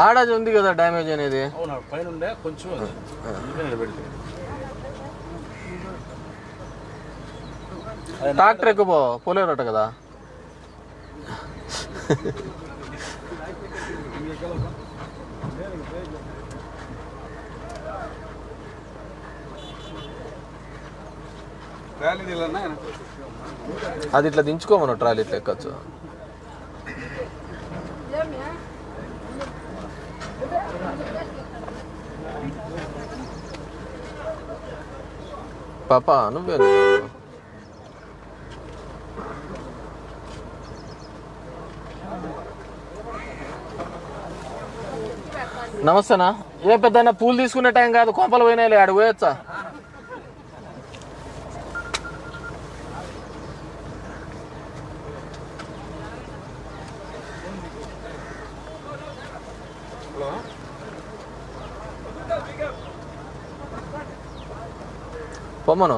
ఆడాది ఉంది కదా డ్యామేజ్ అనేది. అవునా, పైన ఉండే కొంచెం నిలబెడితే ట్రాక్టర్ ఎక్కువ పోలేరట కదా. అది ఇట్లా దించుకోమను, ట్రాలీ ఇట్లా ఎక్కచ్చు. పాపా నువ్వే నమస్తేనా. ఏ పెద్ద పూలు తీసుకునే టైం కాదు, కొంపలు పోయినాయి, ఆడ పోయొచ్చా? పొమ్మను.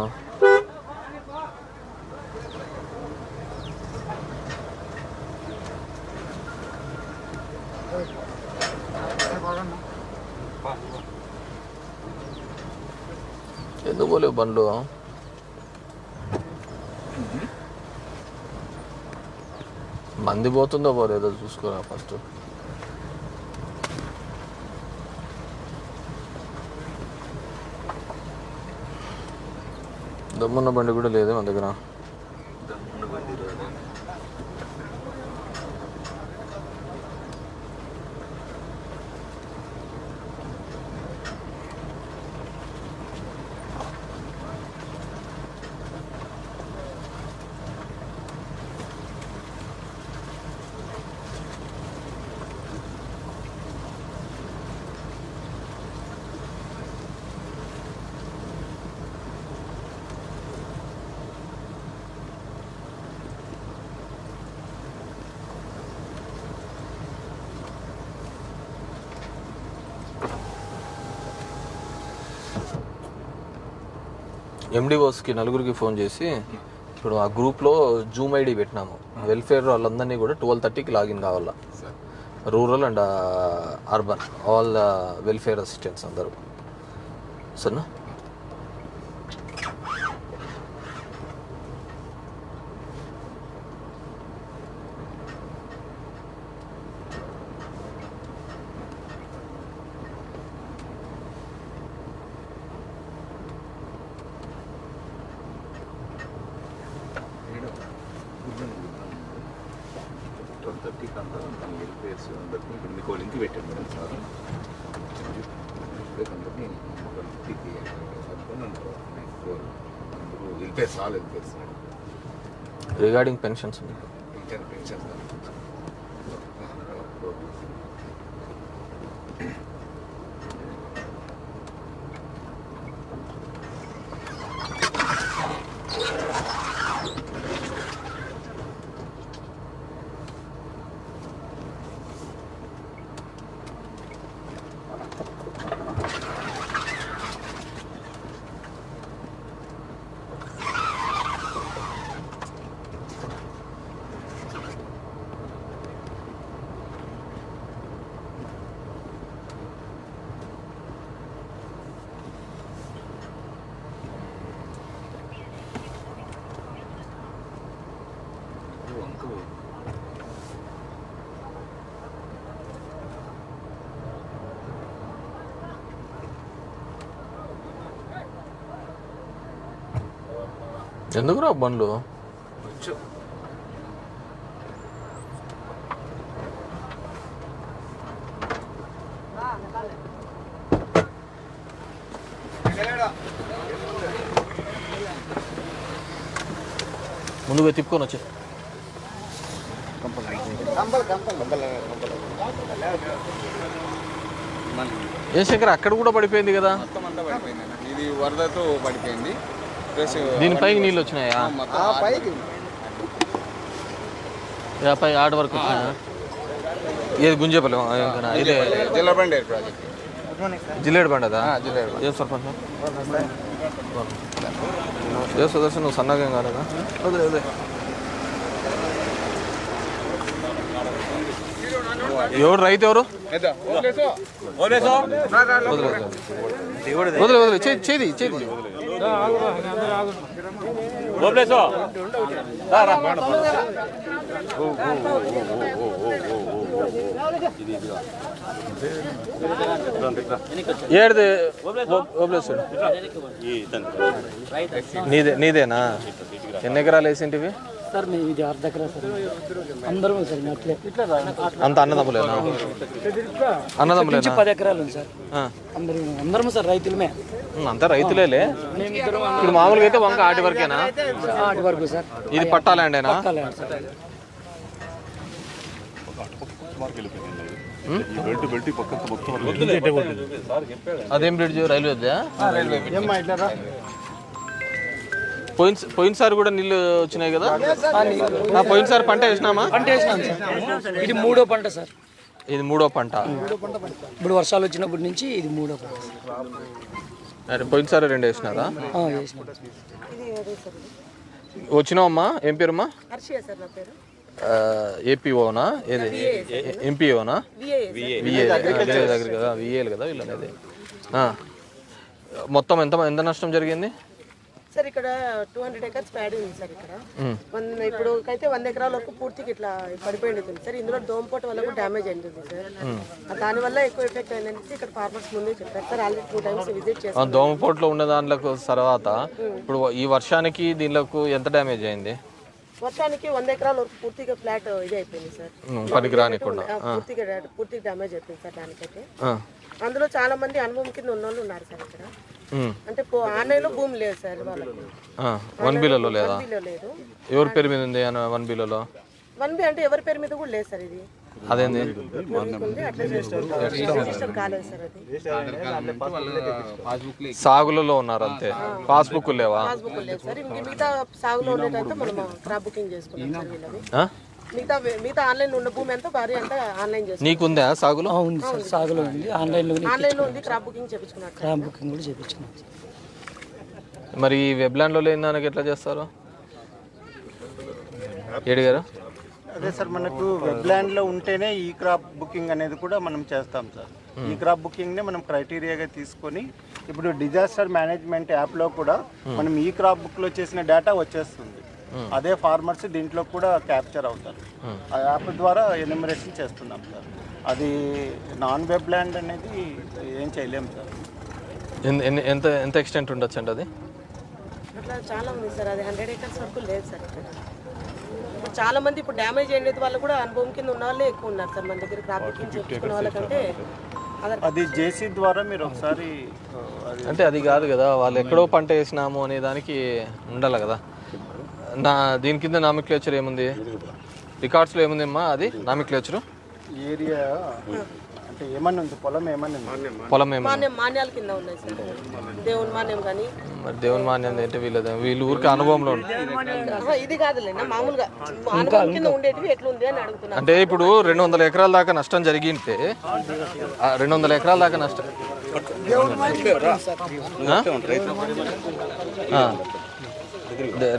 ఎందుకు పోలేవు బండ్లు? మంది పోతుందో పోలేదో చూసుకోరా ఫస్ట్. దమ్మున్న బండి కూడా లేదు మన దగ్గర. ఎండిఓస్కి నలుగురికి ఫోన్ చేసి ఇప్పుడు ఆ గ్రూప్లో జూమ్ ఐడి పెట్టినాము. వెల్ఫేర్ వాళ్ళందరినీ కూడా 12:30కి లాగిన్ కావాలా. Rural and urban all welfare assistants అందరూ. సరేనా? మీకు లింక్ పెట్టాను మేడం సార్. రిగార్డింగ్ పెన్షన్స్ ఎందుకురా బండ్లు? ముందుగా తిప్పుకొని వచ్చి ఏ శంకర్ అక్కడ కూడా పడిపోయింది కదా. మొత్తం అంతా పడిపోయింది. ఇది వరదతో పడిపోయింది. దీనిపైకి నీళ్ళు వచ్చినాయా? పైకి పై ఆడ వరకు వచ్చినాయా? ఏది గుంజేపల్లి ఇదే జిల్లబండి ప్రాజెక్ట్. జిల్లేడు బండదా జిల్లేడు ఏం సర్పంచ్ ఏ సుదర్శన్ నువ్వు సన్నగా ఏం కాలేదా వదిలే వదిలే ఎవరు రైతు ఎవరు వదిలే వదిలే వదిలే చేది చేది ఏడుది నీదేనా ఎన్ని ఎకరాలు వేసింటివి సార్ మేము ఇది అర్ధ ఎకరా సార్ అందరం సార్ మేము అట్లే అంత అన్నదమ్ములేనా అన్నదమ్ములేనా 10 ఎకరాలు ఉంది సార్ అందరం సార్ రైతులమే అంతా రైతులేలే ఇప్పుడు మామూలుగా అయితే వంక ఆటి వరకేనా ఆటి వరకు సార్ ఇది పట్టా ల్యాండేనా అదేం బ్రిడ్జ్ రైల్వేదా పోయినసారి కూడా నీళ్ళు వచ్చినాయి కదా పోయినసారి పంట వేసినామా పంట వేసినాం సార్ ఇది 3వ పంట సార్ ఇది 3వ పంట ఇప్పుడు వర్షాలు వచ్చినప్పటి నుంచి ఇది 3వ పంట పోయినసారి 2 వేసినారా వేసినాం వచ్చినావమ్మా ఏం పేరమ్మా ఏపీఓనా ఏది ఎంపీఓనా విఏ దగ్గర కదా విఏలు కదా వీళ్ళు అనేది మొత్తం ఎంత నష్టం జరిగింది సార్ ఇక్కడ 200 ఎకర్స్ ప్యాడీ ఉంది సార్ ఇక్కడ ఇప్పుడు అయితే 100 ఎకరాల వరకు పూర్తిగా ఇట్లా పడిపోయింది సార్ ఇందులో దోమపోట వల్ల కూడా డ్యామేజ్ అయింది సార్ దానివల్ల ఎక్కువ ఎఫెక్ట్ అయిందని ఇక్కడ ఫార్మర్స్ ముందే చెప్పారు సార్ ఆల్రెడీ 2 టైమ్స్ విజిట్ చేస్తాం దోమపోట్లో ఉన్న దాంట్లో తర్వాత ఇప్పుడు ఈ వర్షానికి దీనిలోకి ఎంత డ్యామేజ్ అయింది వర్షానికి 100 ఎకరాల వరకు పూర్తిగా ఫ్లాట్ ఇది అయిపోయింది సార్ పనికిరానికుండా పూర్తిగా డ్యామేజ్ అయిపోయింది సార్ దానికైతే అందులో చాలా మంది అనుభవం కింద ఉన్న వాళ్ళు ఉన్నారు సార్ ఇక్కడ అంటే ఆన్లైన్లో భూమి లేదు సార్ వాళ్ళకి 1Bలో లేదా లేదు ఎవరి పేరు మీద ఉంది 1Bలో 1B అంటే ఎవరి పేరు మీద కూడా లేదు సార్ ఇది అదేంది సాగులలో ఉన్నారు అంతే పాస్బుక్ లేవా మిగతా సాగులో ఉండేటంతా మనం క్రాప్ బుకింగ్ చేసుకున్నాం మిగతా ఆన్లైన్ ఉన్న భూమి అంతా భారీ అంతా ఆన్లైన్ చేసుకున్నాం నీకుందా సాగులో ఉంది సార్ సాగులో ఉంది ఆన్లైన్లో ఉంది క్రాప్ బుకింగ్ చేపించుకున్నాం క్రాప్ బుకింగ్ కూడా చేపించుకున్నాం మరి వెబ్లాండ్లో లేని దానికి ఎట్లా చేస్తారు ఏడు గారు అదే సార్ మనకు వెబ్లాండ్లో ఉంటేనే ఈ క్రాప్ బుకింగ్ అనేది కూడా మనం చేస్తాం సార్ ఈ క్రాప్ బుకింగ్నే మనం క్రైటీరియాగా తీసుకొని ఇప్పుడు డిజాస్టర్ మేనేజ్మెంట్ యాప్లో కూడా మనం ఈ క్రాప్ బుక్లో చేసిన డేటా వచ్చేస్తుంది అదే ఫార్మర్స్ దీంట్లో కూడా క్యాప్చర్ అవుతారు ఆ యాప్ ద్వారా ఎన్యూమరేషన్ చేస్తున్నాం సార్ అది నాన్ వెబ్లాండ్ అనేది ఏం చేయలేము సార్ ఎంత ఎంత ఎక్స్టెంట్ ఉండొచ్చు అండి అది అట్లా చాలా ఉంది సార్ అది 100 ఎకర్స్ వరకు లేదు సార్ చాలా మంది ఇప్పుడు డ్యామేజ్ అయినది వాళ్ళు కూడా అనుభవం కింద ఉన్న వాళ్ళే ఎక్కువ ఉన్నారు సార్ మన దగ్గర క్రాప్ బుకింగ్ చేయించుకున్న వాళ్ళకంటే అది జేసీ ద్వారా మీరు ఒకసారి అంటే అది కాదు కదా వాళ్ళు ఎక్కడో పంట వేసినాము అనే దానికి ఉండాలి కదా దీని కింద నామిక్లేచర్ ఏముంది రికార్డ్స్లో ఏముంది అమ్మా అది నామిక్లేచరు ఏరియా అంటే ఏమన్నా ఉంది పొలం ఏమన్నా ఉంది పొలం మాన్యాల కింద ఉన్నాయి సార్ దేవుని మాన్యం కానీ మరి దేవుని మాన్యం అంటే వీళ్ళు ఊరికి అనుభవంలో ఇది కాదులేనా మామూలుగా అనుభవం కింద ఉండేటివి ఎట్లుంది అని అడుగుతున్నా అంటే ఇప్పుడు 200 ఎకరాల దాకా నష్టం జరిగింటే 200 ఎకరాల దాకా నష్టం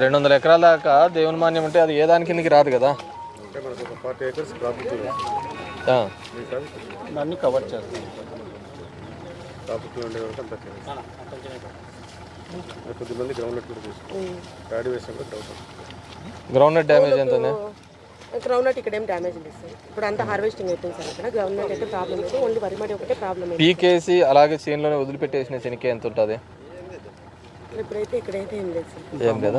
200 ఎకరాల దాకా దేవుని మాన్యం అంటే అది ఏ దాని కిందకి రాదు కదా దాన్ని కవర్ చేస్తాం గ్రౌండ్ నట్ డ్యామేజ్ ఎంత గ్రౌండ్ నట్ ఇక్కడ ఏం డ్యామేజ్ లేదు సార్ ఇప్పుడు అంతా హార్వెస్టింగ్ అయిపోయింది సార్ ఇక్కడ గ్రౌండ్ నట్ అయితే ప్రాబ్లం లేదు ఓన్లీ వరి మడి ఒకటే ప్రాబ్లం పీకేసి అలాగే చేనులోనే వదిలిపెట్టేసిన శనికే ఎంత ఉంటుంది ఇప్పుడైతే ఇక్కడైతే ఏం లేదు సార్ ఏం లేదా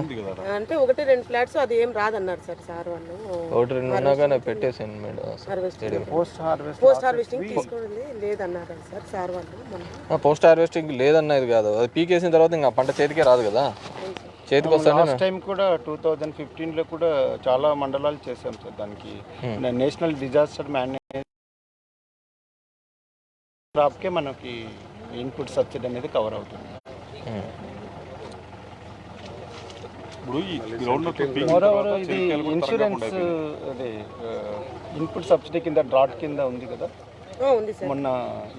అంటే 1-2 ఫ్లాట్స్ అది ఏం రాదన్నారు సార్ వాళ్ళు 1-2 ఉన్నాగానే పెట్టేసాను మేడం పోస్ట్ హార్వెస్టింగ్ తీసుకోండి లేదన్నారు సార్ వాళ్ళు పోస్ట్ హార్వెస్టింగ్ లేదన్నది కాదు అది పీకేసిన తర్వాత ఇంకా పంట చేతికే రాదు కదా చేతికి వస్తాను లాస్ట్ టైం కూడా 2015లో కూడా చాలా మండలాలు చేసాం సార్ దానికి నేషనల్ డిజాస్టర్ మేనేజ్మెంట్ క్రాప్కే మనకి ఇన్పుట్ సబ్సిడీ అనేది కవర్ అవుతుంది ఇప్పుడు ఈ గ్రౌండ్ మోరోవర్ ఇది ఇన్సూరెన్స్ అదే ఇన్పుట్ సబ్సిడీ కింద డ్రాట్ కింద ఉంది కదా ఉంది సార్. మొన్న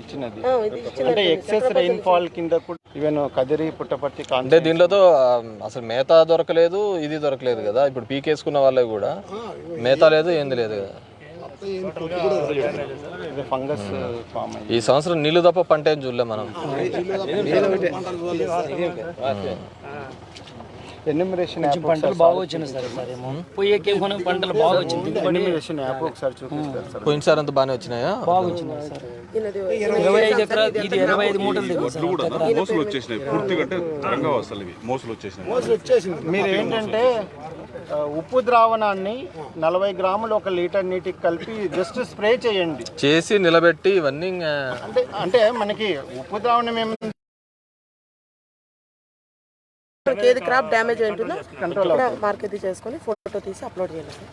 ఇచ్చినది ఇది ఇచ్చిన అంటే ఎక్సెస్ రెయిన్ ఫాల్ కింద కూడా ఈవెన్ కదిరి పుట్టపర్తి అంటే దీంట్లో అసలు మేత దొరకలేదు, ఇది దొరకలేదు కదా. ఇప్పుడు పీకేసుకున్న వాళ్ళకి కూడా మేత లేదు, ఏంది లేదు కదా. ఫంగస్ ఫామ్ అయ్యి ఈ సంవత్సరం నీళ్ళు తప్ప పంట ఏం చూడలే మనం. ఎన్యూమరేషన్ పంటలు బాగా వచ్చినాయి సార్. ఈసారి ఏమో పోయేకేమో పంటలు బాగా వచ్చింది. ఎన్యూమరేషన్ యాప్ ఒకసారి చూపిస్తారు సార్. పోయినసారి అంతా బాగానే వచ్చినాయా? బాగా వచ్చినాయి సార్. ఈయనది 25 ఎకరాలు, ఇది 25 మూటలు దిగుతుంది సార్. మోసులు వచ్చేసినాయి పూర్తిగా, అంటే రంగా వస్తాయి ఇవి మోసులు వచ్చేసినాయి. మీరు ఏంటంటే ఉప్పు ద్రావణాన్ని 40 గ్రాములు 1 లీటర్ నీటికి కలిపి జస్ట్ స్ప్రే చేయండి, చేసి నిలబెట్టి ఇవన్నీ అంటే మనకి ఉప్పు ద్రావణం ఏది క్రాప్ డ్యామేజ్ ఉంటుందో కంట్రోల్ మార్కెట్ చేసుకొని ఫోటో తీసి అప్లోడ్ చేయాలి సార్.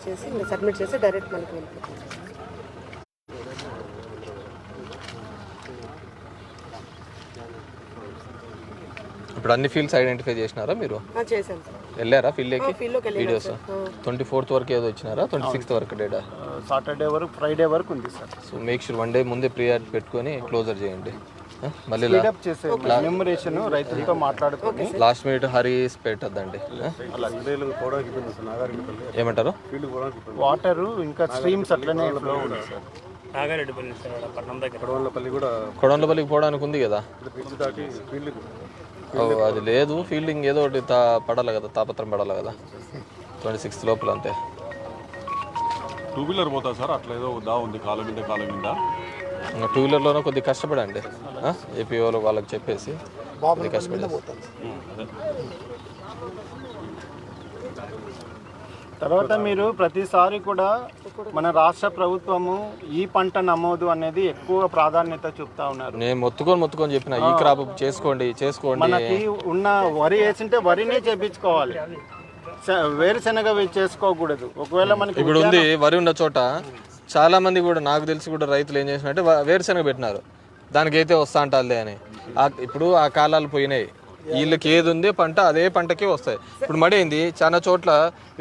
చేసి సబ్మిట్ చేసి డైరెక్ట్ మనకి వెళ్ళిపోతుంది. ఇప్పుడు అన్ని ఫీల్డ్స్ ఐడెంటిఫై చేసినారా మీరు? చేశాను సార్. వెళ్ళారా ఫీల్డ్కి? ఫీల్డ్లోకి వెళ్ళాను వీడియోస్ సార్. 24th వరకు ఏదో వచ్చినారా? 26th వరకు డేటా? సాటర్డే వరకు ఫ్రైడే వరకు ఉంది sir. So make sure 1 day ముందే ప్రియారిటీ పెట్టుకొని క్లోజర్ చేయండి. మళ్ళీ స్పీడప్ చేసే ఎన్యూమరేషన్ రైతులతో మాట్లాడుకొని లాస్ట్ మినిట్ హరీస్ పెట్టద్దండి. ఏమంటారు? వాటర్ ఇంకా స్ట్రీమ్స్ అట్లనే ఫ్లో ఉంది సార్. కొడంలపల్లికి పోవడానికి ఉంది కదా. అది లేదు, ఫీల్డింగ్ ఏదో ఒకటి పడాలి కదా, తాపత్రం పడాలి కదా 26th లోపల. అంతే. 2 వీలర్ పోతా సార్, అట్లా ఏదో దా ఉంది కాలం మీద 2 వీలర్లోనే కొద్దిగా కష్టపడండి. ఏపీఓలో వాళ్ళకి చెప్పేసి కొద్దిగా కష్టపడి. తర్వాత మీరు ప్రతిసారి కూడా మన రాష్ట్ర ప్రభుత్వము ఈ పంట నమోదు అనేది ఎక్కువ ప్రాధాన్యత చూపుతా ఉన్నారు. నేను మొత్తుకొని చెప్పిన ఈ క్రాప్ చేసుకోండి. మనకి ఉన్న వరి వేసింటే వరినే చేపించుకోవాలి, వేరుశెనగ చేసుకోకూడదు. ఒకవేళ మనకి ఇప్పుడు ఉంది వరి ఉన్న చోట చాలా మంది కూడా నాకు తెలిసి కూడా రైతులు ఏం చేసినట్టే వేరుశెనగ పెట్టినారు. దానికైతే వస్తా అంటారులే అని. ఇప్పుడు ఆ కాలాలు పోయినాయి. వీళ్ళకి ఏది ఉంది పంట అదే పంటకే వస్తాయి. ఇప్పుడు మడైంది చాలా చోట్ల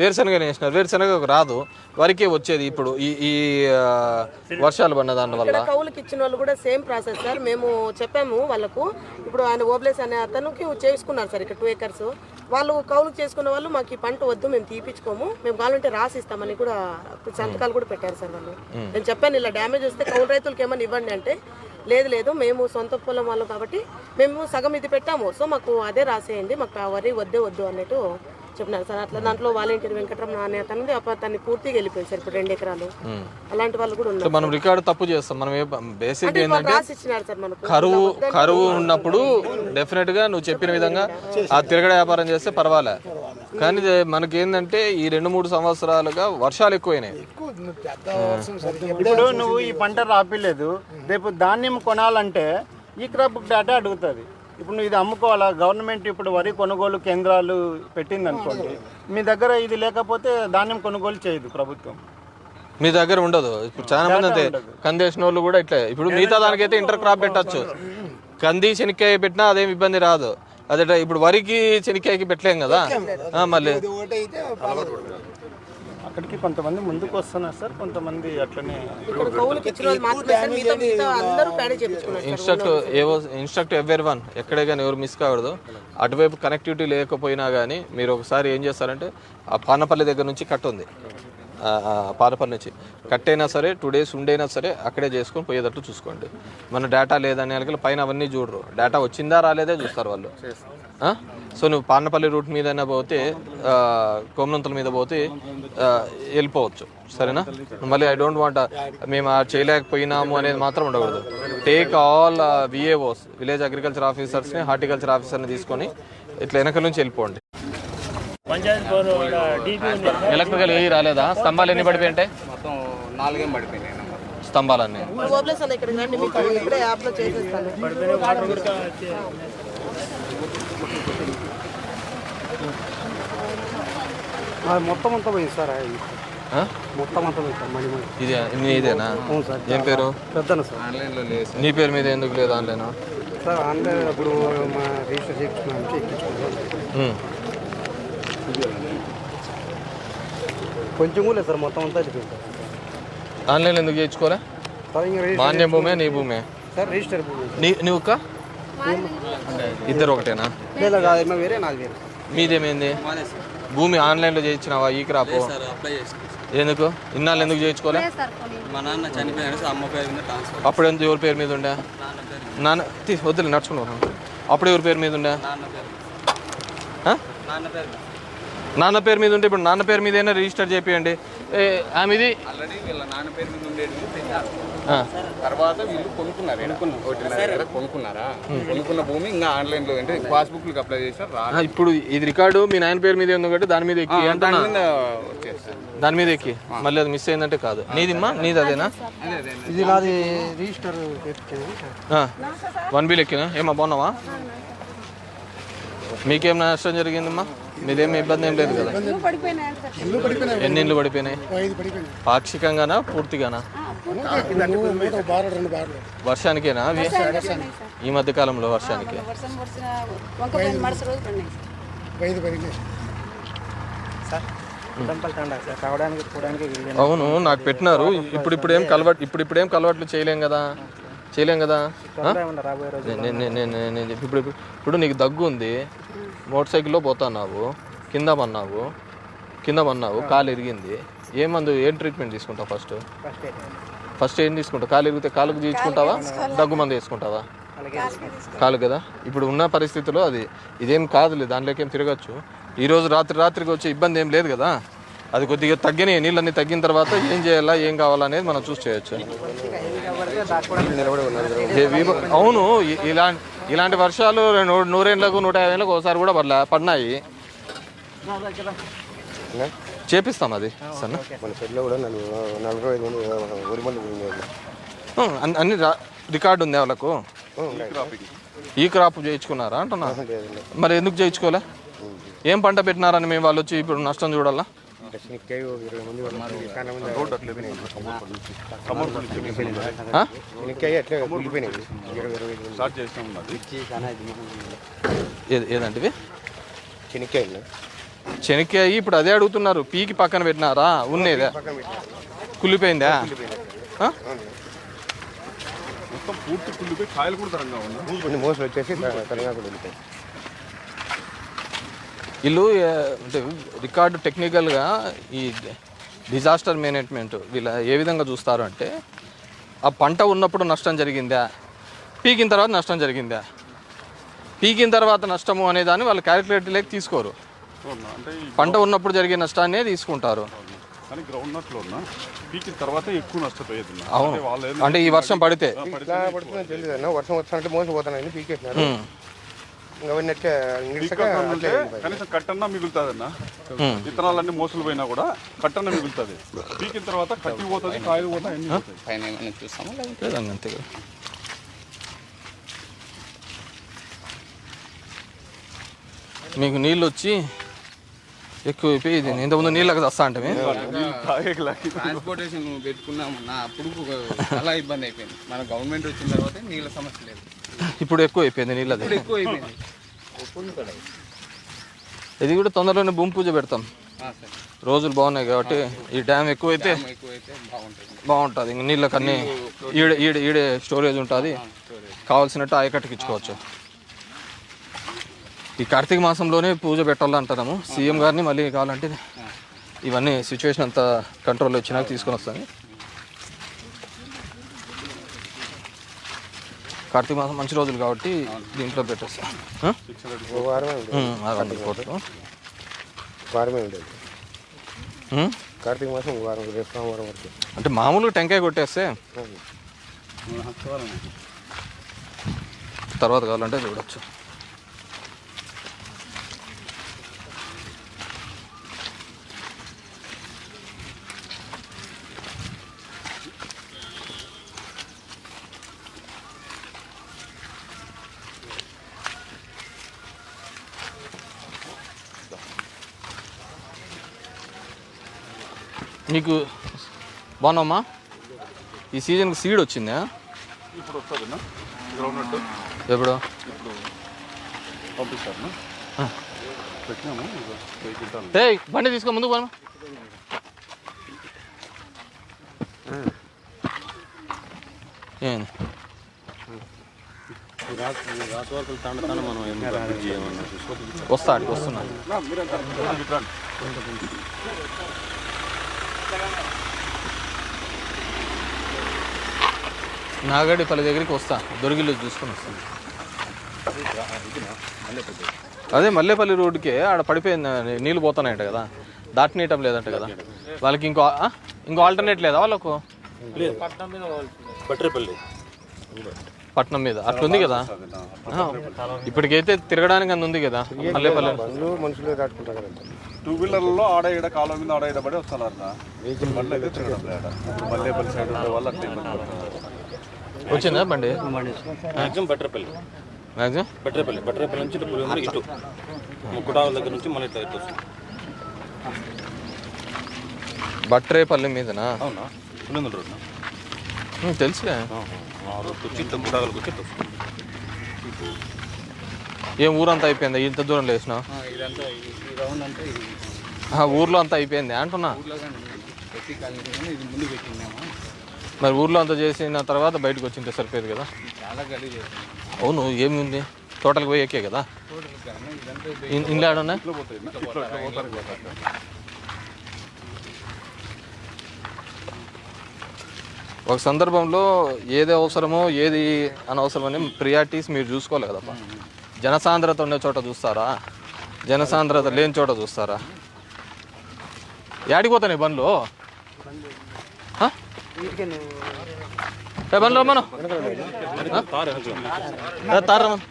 వేరుశెనగ వేసినారు, వేరుశెనగ రాదు, వరకే వచ్చేది. ఇప్పుడు ఈ వర్షాలు పడిన దాని వల్ల కౌలుకి ఇచ్చిన వాళ్ళు కూడా సేమ్ ప్రాసెస్ సార్. మేము చెప్పాము వాళ్ళకు. ఇప్పుడు ఆయన ఓబ్లేస్ అనే అతనికి చేసుకున్నారు సార్ ఇక్కడ 2 acres. వాళ్ళు కౌలుకు చేసుకున్న వాళ్ళు మాకు ఈ పంట వద్దు, మేము తీపించుకోము, మేము కావాలంటే రాసిస్తామని కూడా సంతకాలు కూడా పెట్టారు సార్ వాళ్ళు. నేను చెప్పాను ఇలా డ్యామేజ్ వస్తే కౌలు రైతులకి ఏమన్నా ఇవ్వండి అంటే లేదు మేము సొంత పొలం వాళ్ళం కాబట్టి మేము సగం ఇది పెట్టాము, సో మాకు అదే రాసేయండి, మాకు వరి వద్దు అన్నట్టు చెప్పినారు సార్. అట్లా దాంట్లో వాలంటీర్ వెంకటరమణ అనే అతనిది అతన్ని పూర్తిగా వెళ్ళిపోయింది సార్. ఇప్పుడు 2 ఎకరాలు అలాంటి వాళ్ళు కూడా ఉన్నారు. మనం రికార్డు తప్పు చేస్తాం. మనం బేసిక్ ఏంటంటే రాసి ఇచ్చినారు సార్ మనకు. కరువు ఉన్నప్పుడు డెఫినెట్ గా నువ్వు చెప్పిన విధంగా ఆ తిరగడ వ్యాపారం చేస్తే పర్వాలే. కానీ మనకి ఏంటంటే ఈ 2-3 సంవత్సరాలుగా వర్షాలు ఎక్కువైనాయి. ఇప్పుడు నువ్వు ఈ పంట రాపిలేదు, రేపు ధాన్యం కొనాలంటే ఈ క్రాప్ డేటా అడుగుతుంది. ఇప్పుడు నువ్వు ఇది అమ్ముకోవాలా, గవర్నమెంట్ ఇప్పుడు వరి కొనుగోలు కేంద్రాలు పెట్టింది అనుకోండి, మీ దగ్గర ఇది లేకపోతే ధాన్యం కొనుగోలు చేయదు ప్రభుత్వం, మీ దగ్గర ఉండదు. ఇప్పుడు చాలా మంది అంతే కందేసిన వాళ్ళు కూడా ఇట్లే. ఇప్పుడు మిగతా దానికైతే ఇంటర్ క్రాప్ పెట్టచ్చు, కంది శనక్కాయ పెట్టినా అదేం ఇబ్బంది రాదు. అదే ఇప్పుడు వరికి శనక్కాయకి పెట్టలేం కదా. మళ్ళీ అక్కడికి కొంతమంది ముందుకు వస్తున్నారు సార్, కొంతమంది అట్లనే ఇన్స్ట్రక్ట్ ఎవరీవన్, ఎక్కడే కానీ ఎవరు మిస్ కాకూడదు. అటువైపు కనెక్టివిటీ లేకపోయినా కానీ మీరు ఒకసారి ఏం చేస్తారంటే ఆ పానపల్లి దగ్గర నుంచి కట్ ఉంది, పానపల్లి నుంచి కట్ అయినా సరే 2 days ఉండైనా సరే అక్కడే చేసుకొని పోయేటట్టు చూసుకోండి. మన డేటా లేదని వాళ్ళకి పైన అవన్నీ చూడరు, డేటా వచ్చిందా రాలేదే చూస్తారు వాళ్ళు. సో నువ్వు పానపల్లి రూట్ మీదైనా పోతే కోమనంతుల మీద పోతే వెళ్ళిపోవచ్చు, సరేనా? మళ్ళీ ఐ డోంట్ వాంట్ మేము చేయలేకపోయినాము అనేది మాత్రం ఉండకూడదు. Take all VAOs, village agriculture ఆఫీసర్స్ని, హార్టికల్చర్ ఆఫీసర్ని తీసుకొని ఇట్లా వెనక నుంచి వెళ్ళిపోండి. ఎలక్ట్రికల్ ఏ రాలేదా? స్తంభాలు ఎన్ని పడిపోయి ఉంటాయి? మొత్తం 4 పడిపోయినాయి స్తంభాలన్నీ. మొత్తం అంతా పోయింది సార్, మొత్తం అంతా పోయింది సార్. ఇదేనా? ఏం పేరు? పెద్దన సార్. నీ పేరు మీద ఎందుకు లేదు ఆన్లైన్? సార్ ఆన్లైన్ అప్పుడు మా రిజిస్టర్ చేయించుకున్నామంటే ఎక్కించుకున్నాం. కొంచెం కూడా లేదు సార్, మొత్తం అంతా అయిపోయింది సార్. ఆన్లైన్లో ఎందుకు చేయించుకోలే? సార్ ఇంకా మాన్య భూమే నీ భూమే? సార్ రిజిస్టర్ భూమి. నువ్వు ఇద్దరు ఒకటేనా? లేదా కాదు, మా వేరే నాది వేరే. మీదేమైంది? భూమి ఆన్లైన్లో చేయించినావా ఈ క్రాప్? ఎందుకు ఇన్నాళ్ళు ఎందుకు చేయించుకోలే? మా నాన్న చనిపోయాడు, అమ్మ పేరు మీద ట్రాన్స్ఫర్. అప్పుడు ఎందుకు ఎవరి పేరు మీద ఉండే? నాన్న వద్దులే నడుచుకున్నాను. అప్పుడు ఎవరి పేరు మీద ఉండే? నాన్న పేరు మీద ఉంటే ఇప్పుడు నాన్న పేరు మీద అయినా రిజిస్టర్ చేపియండి. ఆమెది ఆల్రెడీ వీళ్ళ నాన్న పేరు మీద ఉండేది పెట్టారు. తర్వాత వీళ్ళు కొనుక్కున్నారు, కొనుక్కున్నారా? కొనుక్కున్న భూమి ఇంకా ఆన్లైన్లో అంటే పాస్బుక్లకు అప్లై చేశారు. ఇప్పుడు ఇది రికార్డు మీ నాయన పేరు మీద ఉంది కాబట్టి దాని మీద ఎక్కి అంటున్నా. దాని మీద ఎక్కి మళ్ళీ అది మిస్ అయిందంటే కాదు. నీదిమ్మా, నీది అదేనా? ఇది నాది రిజిస్టర్ చేయించాను. 1B ఎక్కినా? ఏమా బాగున్నావా? మీకేం నష్టం జరిగిందమ్మా? మీదేమి ఇబ్బంది ఏం లేదు కదా? ఎన్ని ఇళ్ళు పడిపోయినాయి? పాక్షికంగానా పూర్తిగానా? వర్షానికేనా? ఈ మధ్య కాలంలో వర్షానికి అవును నాకు పెట్టినారు. ఇప్పుడేం కలవాట్లు చేయలేం కదా. నేను ఇప్పుడు నీకు దగ్గు ఉంది, మోటార్ సైకిల్లో పోతున్నావు, కింద పన్నావు, కాలు ఇరిగింది. ఏం ట్రీట్మెంట్ తీసుకుంటావు? ఫస్ట్ ఏం తీసుకుంటావు? కాలు ఇరిగితే కాలుకు తీసుకుంటావా, దగ్గు మందు వేసుకుంటావా? కాలు కదా. ఇప్పుడు ఉన్న పరిస్థితిలో ఇదేం కాదులే, దాంట్లోకి ఏం తిరగచ్చు. ఈరోజు రాత్రికి వచ్చే ఇబ్బంది ఏం లేదు కదా. అది కొద్దిగా తగ్గినాయి, నీళ్ళన్నీ తగ్గిన తర్వాత ఏం చేయాలా, ఏం కావాలనేది మనం చూసి చేయొచ్చు. అవును, ఇలాంటి వర్షాలు 100 ఏళ్ళకు 150 ఏళ్ళకు ఒకసారి కూడా పడినాయి. చేపిస్తాం అది సన్న. అన్ని రికార్డు ఉంది వాళ్ళకు. ఈ క్రాప్ చేయించుకున్నారా అంటున్నా? మరి ఎందుకు చేయించుకోలే? ఏం పంట పెట్టినారని మేము వాళ్ళు వచ్చి ఇప్పుడు నష్టం చూడాలా? ఏదంటివి? శనక్కాయ. ఇప్పుడు అదే అడుగుతున్నారు. పీకి పక్కన పెట్టినారా? ఉన్నేదా? కుళ్ళిపోయిందా? పూర్తి కుళ్ళిపోయి కాయలు కూడా తరంగా ఉన్నాయి. మోసం వచ్చేసి వీళ్ళు అంటే రికార్డు టెక్నికల్గా ఈ డిజాస్టర్ మేనేజ్మెంట్ వీళ్ళ ఏ విధంగా చూస్తారు అంటే, ఆ పంట ఉన్నప్పుడు నష్టం జరిగిందా, పీకిన తర్వాత నష్టం జరిగిందా? పీకిన తర్వాత నష్టము అనే దాన్ని వాళ్ళు క్యాలిక్యులేటర్లోకి తీసుకోరు. పంట ఉన్నప్పుడు జరిగే నష్టాన్నే తీసుకుంటారు. అవును, అంటే ఈ వర్షం పడితే వర్షం వస్తానంటే మోసపోతానని పీకేసినారు. కనీసం కట్టన్నా మిగులుతుంది అన్న. విత్తనాలన్నీ మోసలు పోయినా కూడా కట్టన్న మిగులుతుంది. పీకిన తర్వాత కట్టి పోతుంది, కాయలు పోతాయి, అన్ని చూస్తాము. అంతే కదా. మీకు నీళ్ళు వచ్చి ఎక్కువైపోయి ఇది ఇంతకుముందు నీళ్ళకి వస్తా అంటే ట్రాన్స్పోర్టేషన్ పెట్టుకున్నామన్నా, అప్పుడు చాలా ఇబ్బంది అయిపోయింది. మన గవర్నమెంట్ వచ్చిన తర్వాత నీళ్ళ సమస్య లేదు. ఇప్పుడు ఎక్కువ అయిపోయింది నీళ్ళది. ఎక్కువ అయిపోయింది. ఇది కూడా తొందరలోనే భూమి పూజ పెడతాం. రోజులు బాగున్నాయి కాబట్టి ఈ డ్యామ్ ఎక్కువైతే బాగుంటుంది. ఇంక నీళ్ళకి అన్నీ ఈడే స్టోరేజ్ ఉంటుంది. కావాల్సినట్టు ఆయకట్టుకిచ్చుకోవచ్చు. ఈ కార్తీక మాసంలోనే పూజ పెట్టాలంటున్నాము. సీఎం గారిని మళ్ళీ కావాలంటే ఇవన్నీ సిచ్యువేషన్ అంతా కంట్రోల్లో వచ్చినాక తీసుకొని వస్తాను. కార్తీక మాసం మంచి రోజులు కాబట్టి దీంట్లో పెట్టేస్తాం. కార్తీక మాసం వారం వరకు అంటే మామూలుగా టెంకాయ కొట్టేస్తే తర్వాత కావాలంటే చూడొచ్చు. నీకు బాగున్నామ్మా? ఈ సీజన్కి సీడ్ వచ్చిందా? ఇప్పుడు వస్తుంది గ్రౌండ్ ఎప్పుడు ఇప్పుడు పంపిస్తాను పెట్టినాము 10 క్వింటాలు. ఏయ్ బండి తీసుకో ముందుకు పోను. ఏంది వస్తా అడిగి వస్తున్నా. నాగడిపల్లి దగ్గరికి వస్తా, దొరికిల్లు చూసుకొని వస్తాను. అదే మల్లేపల్లి రోడ్డుకి ఆడ పడిపోయింది, నీళ్ళు పోతున్నాయంట కదా, దాటనీయటం లేదంట కదా వాళ్ళకి. ఇంకో ఆల్టర్నేట్ లేదా వాళ్ళకు? పట్నం మీద అట్లుంది కదా. ఇప్పటికైతే తిరగడానికి అంత ఉంది కదా మల్లేపల్లి. మనుషులు దాటుకుంటారు కదా. 2 వీలర్లలో ఆడ ఈడ కాలం మీద ఆడ ఈడ పడి వస్తున్నారు మళ్ళీ అయితే తిరగడం లేదా. మల్లేపల్లి సైడ్ ఉండే వాళ్ళు అట్లా ఇబ్బంది పడుతున్నారు. వచ్చిందా బండి? మ్యాక్సిమం బెటర్పల్లి మ్యాక్సిమం బెటర్పల్లి నుంచి ఇటు ముక్కుటాల దగ్గర నుంచి మళ్ళీ ఇట్లా వస్తుంది. బట్రేపల్లి మీదనా? అవునా? పులిందుల రోడ్డు తెలుసులే. రోడ్డు వచ్చి ఇట్లా ముక్కుటాలకు వచ్చి ఇట్లా వస్తుంది. ఏం ఊరంతా అయిపోయిందా ఇంత దూరం లేచిన? ఇదంతా ఈ రౌండ్ అంతా ఇది ఊర్లో అంతా అయిపోయింది అంటున్నా. ఊర్లో కానీ ప్రతి కాలనీ ఇది ముందు పెట్టినాము. మరి ఊర్లో అంతా చేసిన తర్వాత బయటకు వచ్చింటే సరిపోయేది కదా. చాలా గలీజ్ చేస్తాం. అవును, ఏమి ఉంది, తోటలకు పోయి ఎక్కే కదా. ఇంట్లో ఆడున్నా ఒక సందర్భంలో ఏది అవసరమో ఏది అనవసరమని ప్రియారిటీస్ మీరు చూసుకోవాలి కదప్ప. జనసాంద్రత ఉండే చోట చూస్తారా, జనసాంద్రత లేని చోట చూస్తారా? ఏడిపోతాయి బండ్లు? బండ్లు రమ్మను, తారమ్మను.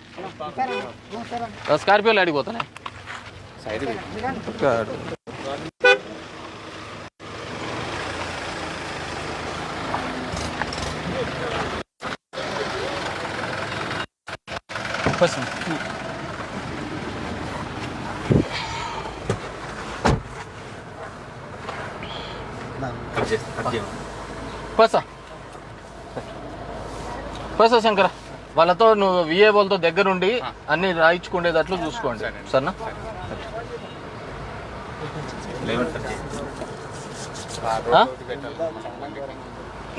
స్కార్పియోలు ఆడిపోతానే. పైసా శంకర వాళ్ళతో నువ్వు విఏ వాళ్ళతో దగ్గరుండి అన్ని రాయించుకునేటట్లు చూసుకోండి సరేనా?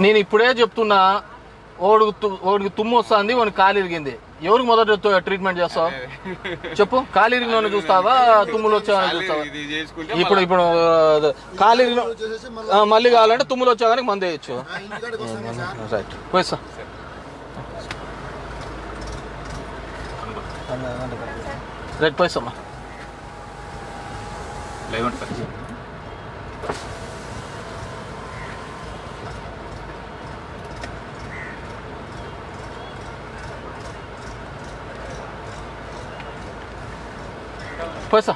నేను ఇప్పుడే చెప్తున్నా, ఓడికి తుమ్ము వస్తుంది, వాడికి కాలు ఇరిగింది. ఎవరికి మొదట ట్రీట్మెంట్ చేస్తావు చెప్పు? కాలు ఇరిగిన చూస్తావా, తుమ్ములు వచ్చావని చూస్తావా? ఇప్పుడు కాలు ఇరిగిన మళ్ళీ కావాలంటే తుమ్ములు వచ్చా కానీ మందు వేయచ్చు. రైట్ పోయిస్తా. రైట్ పోయిస్తామ్మా. పోయిస్తా.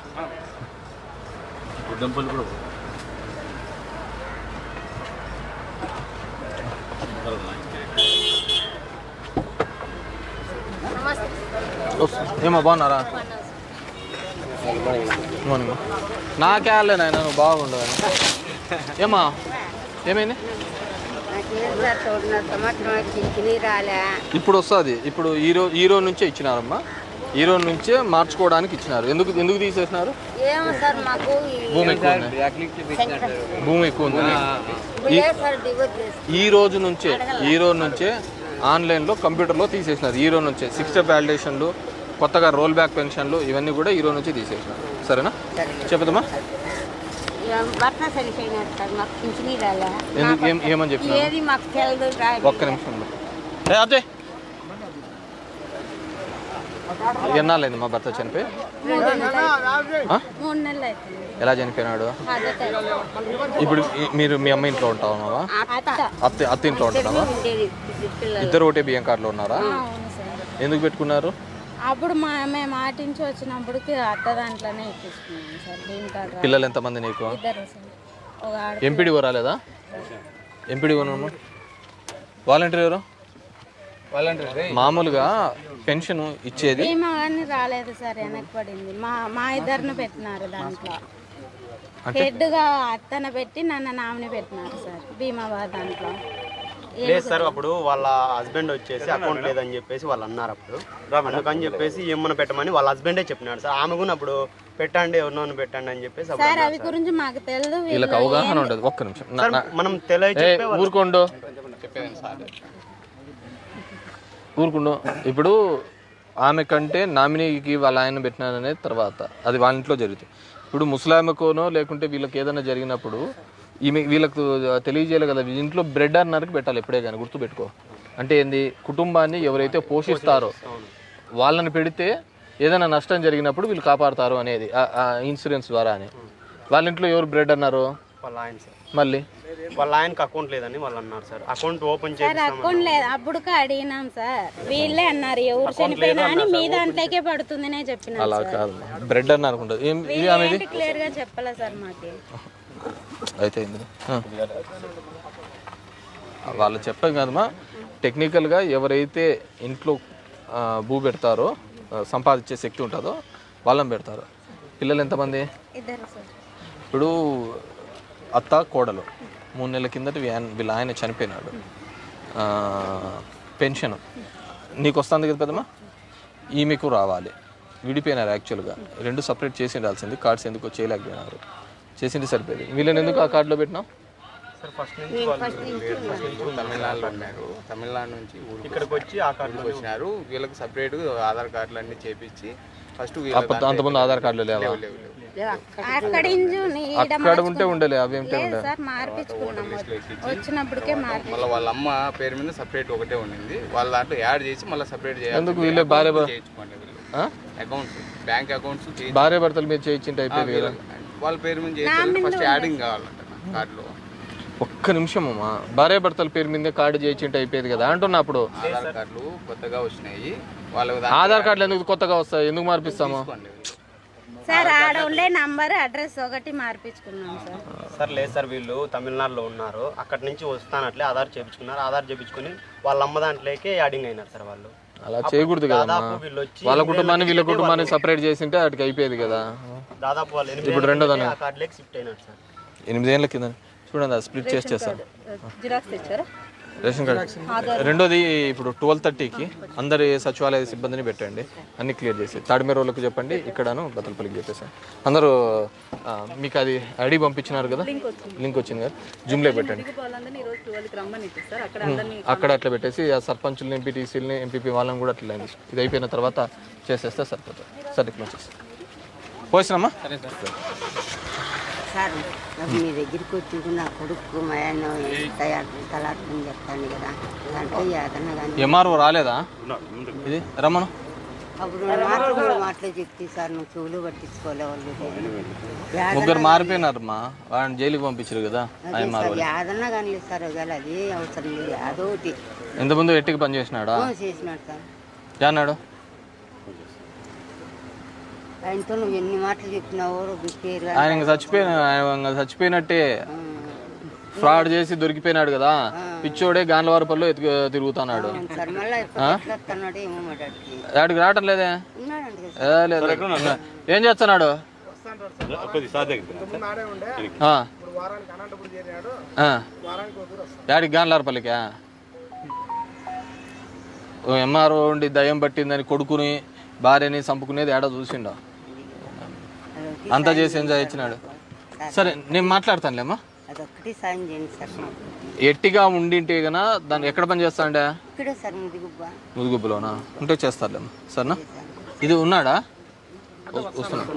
ఏమో బాగున్నారా? నాకే ఆడలేనా నువ్వు బాగుండదు. ఏమా ఏమైంది? ఇప్పుడు వస్తుంది. ఇప్పుడు ఈ రోజు నుంచే ఇచ్చినారమ్మా, ఈ రోజు నుంచే మార్చుకోవడానికి ఇచ్చినారు. ఎందుకు తీసేసినారు? భూమి ఎక్కువ ఉంది. ఈ రోజు నుంచే ఆన్లైన్లో కంప్యూటర్లో తీసేసినారు. ఈ రోజు నుంచే 6 స్టెప్ వ్యాలిడేషన్లు, కొత్తగా రోల్ బ్యాక్ పెన్షన్లు ఇవన్నీ కూడా ఈ రోజు నుంచి తీసేసినారు. సరేనా? చెప్తామా? ఎందుకు ఏమని చెప్పినా? ఒక్క నిమిషంలో అదే ఎన్నాళ్ళైంది మా భర్త చనిపోయి? 3 నెలలు అవుతుంది. ఎలా చనిపోయినాడు? ఇప్పుడు మీరు మీ అమ్మ ఇంట్లో ఉంటావా? అత్త ఇంట్లో ఉంటున్నావా? ఇద్దరు ఒకటే బియ్యం కార్డులో ఉన్నారా? ఎందుకు పెట్టుకున్నారు? అప్పుడు మేము ఆటించి వచ్చినప్పటికి అత్త దాంట్లోనే ఎక్కించుకున్నాం సార్. బియ్యం కార్డు. పిల్లలు ఎంతమంది నీకు? 2 సార్. ఒక ఎంపీడీఓ రాలేదా? ఎంపీడీఓ వాలంటీర్ ఎవరు? మామూలుగా పెన్షన్ ఇచ్చేది బీమా కానీ రాలేదు సార్, వెనక్కి పడింది. మా ఇద్దరిని పెట్టినారు దాంట్లో. హెడ్గా అత్తన పెట్టి నన్ను నామిని పెట్టినారు సార్ బీమా దాంట్లో. లేదు సార్, అప్పుడు వాళ్ళ హస్బెండ్ వచ్చేసి అకౌంట్ లేదని చెప్పేసి వాళ్ళు అన్నారు. అప్పుడు అందుకని చెప్పేసి ఏమన్నా పెట్టమని వాళ్ళ హస్బెండే చెప్పినాడు సార్. ఆమె కూడా అప్పుడు పెట్టండి ఎవరినో పెట్టండి అని చెప్పేసి సార్ అవి గురించి మాకు తెలియదు. వీళ్ళకి అవగాహన ఉండదు. ఒక్క నిమిషం మనం తెలియ ఊరుకోండు చెప్పేదాన్ని సార్. ఊరుకుండు. ఇప్పుడు ఆమె కంటే నామినీకి వాళ్ళ ఆయన పెట్టినారనేది తర్వాత అది వాళ్ళ ఇంట్లో జరుగుతుంది. ఇప్పుడు ముసలామెకోనో లేకుంటే వీళ్ళకి ఏదైనా జరిగినప్పుడు వీళ్ళకు తెలియజేయాలి కదా, ఇంట్లో బ్రెడ్ అన్నర్కి పెట్టాలి ఎప్పుడే కానీ, గుర్తుపెట్టుకో. అంటే ఏంది, కుటుంబాన్ని ఎవరైతే పోషిస్తారో వాళ్ళని పెడితే ఏదైనా నష్టం జరిగినప్పుడు వీళ్ళు కాపాడుతారు అనేది ఇన్సూరెన్స్ ద్వారా అని. వాళ్ళ ఇంట్లో ఎవరు బ్రెడ్ అన్నారు? వాళ్ళ ఆయన సార్. మళ్ళీ వాళ్ళ ఆయనకి అకౌంట్ లేదని వాళ్ళు అన్నారు sir. Account open sir account లేదు అప్పుడు అడిగినాం సార్, వీళ్ళే అన్నారు ఎవరు చనిపోయినా అని మీ దాంట్లోకే పడుతుందనే చెప్పిన. అలా కాదు, బ్రెడ్ అని అనుకుంటుంది. క్లియర్ గా చెప్పలే సార్ మాకు. అయితే వాళ్ళు చెప్పాం కదమ్మా, టెక్నికల్గా ఎవరైతే ఇంట్లో భూ పెడతారో సంపాదించే శక్తి ఉంటుందో వాళ్ళని పెడతారు. పిల్లలు ఎంతమంది? ఇద్దరు సార్. ఇప్పుడు అత్త కోడలు 3 నెలల కిందట వీళ్ళ ఆయన చనిపోయినాడు. పెన్షన్ నీకు వస్తుంది కదా పెద్దమ్మా, ఈమెకు రావాలి. విడిపోయినారు యాక్చువల్గా, 2 సపరేట్ చేసి ఉండాల్సింది. కార్డ్స్ ఎందుకో చేయలేకపోయినారు, చేసింది సరిపోయింది. వీళ్ళని ఎందుకు ఆ కార్డులో పెట్టినావు? తమిళనాడులో ఉన్నారు, తమిళనాడు నుంచి ఇక్కడికి వచ్చి ఆ కార్డుకి వచ్చినారు. వీళ్ళకి సపరేట్ ఆధార్ కార్డులు అన్ని చేపించి ఫస్ట్ అంతమంది ఆధార్ కార్డులు లేవా? అక్కడ ఉంటే ఉండలే, అవి ఏమిటే ఉండే వచ్చినప్పటికే మళ్ళీ వాళ్ళ అమ్మ పేరు మీద సపరేట్ ఒకటే ఉండింది. వాళ్ళ దాంట్లో యాడ్ చేసి మళ్ళీ సపరేట్ చేయాలి. ఎందుకు వీళ్ళే భార్య అకౌంట్స్, బ్యాంక్ అకౌంట్స్ భార్య భర్తలు మీరు చేయించింటే అయిపోయింది కదా. వాళ్ళ పేరు మీద చేయాలి, ఫస్ట్ యాడింగ్ కావాలంట కార్డులో. ఒక్క నిమిషం అమ్మా, భార్య భర్తల పేరు మీద కార్డు చేయించింటే అయిపోయేది కదా అంటున్నా. అప్పుడు ఆధార్ కార్డులు కొత్తగా వచ్చినాయి, వాళ్ళ ఆధార్ కార్డులు ఎందుకు కొత్తగా వస్తాయి, ఎందుకు మార్పిస్తాము సార్? ఆడ ఉండే నంబర్ అడ్రస్ ఒకటి మార్పించుకున్నాం సార్. సార్ లేదు సార్, వీళ్ళు తమిళనాడులో ఉన్నారు, అక్కడి నుంచి వస్తానట్లే ఆధార్ చేయించుకున్నారు. ఆధార్ చేయించుకుని వాళ్ళ అమ్మ దాంట్లోకి యాడింగ్ అయినారు సార్ వాళ్ళు. అలా చేయకూడదు కదా, వాళ్ళ కుటుంబాన్ని వీళ్ళ కుటుంబాన్ని సపరేట్ చేసింటే వాటికి అయిపోయేది కదా. దాదాపు వాళ్ళు ఇప్పుడు రెండో దాన్ని 8 ఏళ్ళ కింద చూడండి, అది స్ప్లిట్ చేస్తాను రేషన్ కార్డు. రెండోది ఇప్పుడు 12:30కి అందరి సచివాలయ సిబ్బందిని పెట్టండి, అన్ని క్లియర్ చేసి. తాడిమేర వాళ్ళకి చెప్పండి, ఇక్కడను బతలపల్లికి చెప్పేసాను. అందరూ మీకు అది ఐడి పంపించినారు కదా, లింక్ వచ్చింది కదా, జూమ్లో పెట్టండి. అక్కడ అట్లా పెట్టేసి ఆ సర్పంచుల్ని, ఎంపీటీసీలని, ఎంపీపీ వాళ్ళని కూడా అట్లా ఇది అయిపోయిన తర్వాత చేసేస్తే సరిపోతుంది. సరే ఇట్లా వచ్చేసి పోసినమ్మా. సార్ మీ దగ్గరికి వచ్చి నా కొడుకు మా ఆయన తలాడుకుని చెప్తాను కదా, అంటే ఏదన్నా కానీ ఎంఆర్ఓ రాలేదా? ఇది రమ్మను. అప్పుడు మాటలు చెప్తే సార్ నువ్వు చెవులు పట్టించుకోలే వాళ్ళు. 3 మారిపోయినారమ్మా, వాళ్ళని జైలుకి పంపించారు కదా. ఏదన్నా కానీ లేదు సార్, ఒకవేళ అది అవసరం లేదు. అదొకటి ఇంతకుముందు ఎట్టికి పని చేసినాడా? చేసినాడు సార్. అన్నాడు ఆయనతో నువ్వు ఎన్ని మాటలు చెప్పినావో పేరు ఆయన చచ్చిపోయినట్టే, ఫ్రాడ్ చేసి దొరికిపోయినాడు కదా. పిచ్చోడే గాన్లవారపల్లిలో తిరుగుతున్నాడు. ఆడికి రావటం లేదే, ఏం చేస్తున్నాడు? ఆడికి గాన్లవారపల్లికా? ఎంఆర్ఓ ఉండి దయ్యం పట్టిందని కొడుకుని భార్యని చంపుకునేది ఏడా చూసిండో, అంతా చేసి ఎంజాయ్ ఇచ్చినాడు. సరే నేను మాట్లాడతానులేమ్మా. ఎట్టిగా ఉండింటే కన్నా దాన్ని ఎక్కడ పని చేస్తాండే? ముదుగుబ్బలోనా ఉంటే చేస్తారులేమ్మా. సరేనా? ఇది ఉన్నాడా? వస్తున్నాడు.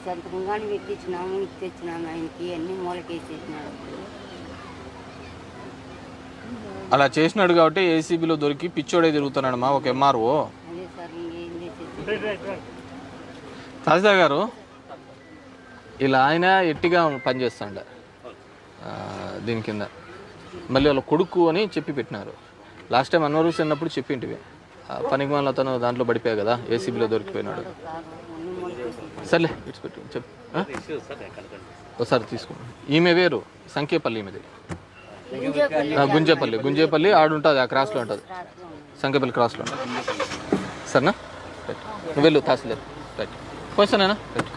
సంతకం కానీ పెట్టించినాము, తెచ్చినాము, ఆయనకి అన్ని మూలకేసేసినాడు. అలా చేసినాడు కాబట్టి ఏసీబీలో దొరికి పిచ్చోడే తిరుగుతున్నాడు మా ఒక ఎంఆర్ఓ. అదే సార్ ఇంకేం చేసేది. తాజా గారు ఇలా ఆయన ఎట్టిగా పనిచేస్తాండ దీని కింద, మళ్ళీ వాళ్ళ కొడుకు అని చెప్పి పెట్టినారు. లాస్ట్ టైం అన్నవరం చిన్నప్పుడు చెప్పింటివి, పనికి మళ్ళీ అతను దాంట్లో పడిపోయా కదా, ఏసీబీలో దొరికిపోయినాడు. సర్లే ఇచ్చిపెట్టు, చెప్పు ఒకసారి తీసుకోండి. ఈమె వేరు, సంఖ్యపల్లి ఈమెది. గుంజేపల్లి ఆడుంటుంది, ఆ క్రాస్లో ఉంటుంది, సంఖ్యపల్లి క్రాస్లో ఉంటుంది. సరేనా? రైట్, నువ్వు వెళ్ళు తహసీల్దార్. రైట్, పోయిస్తానేనా? రైట్.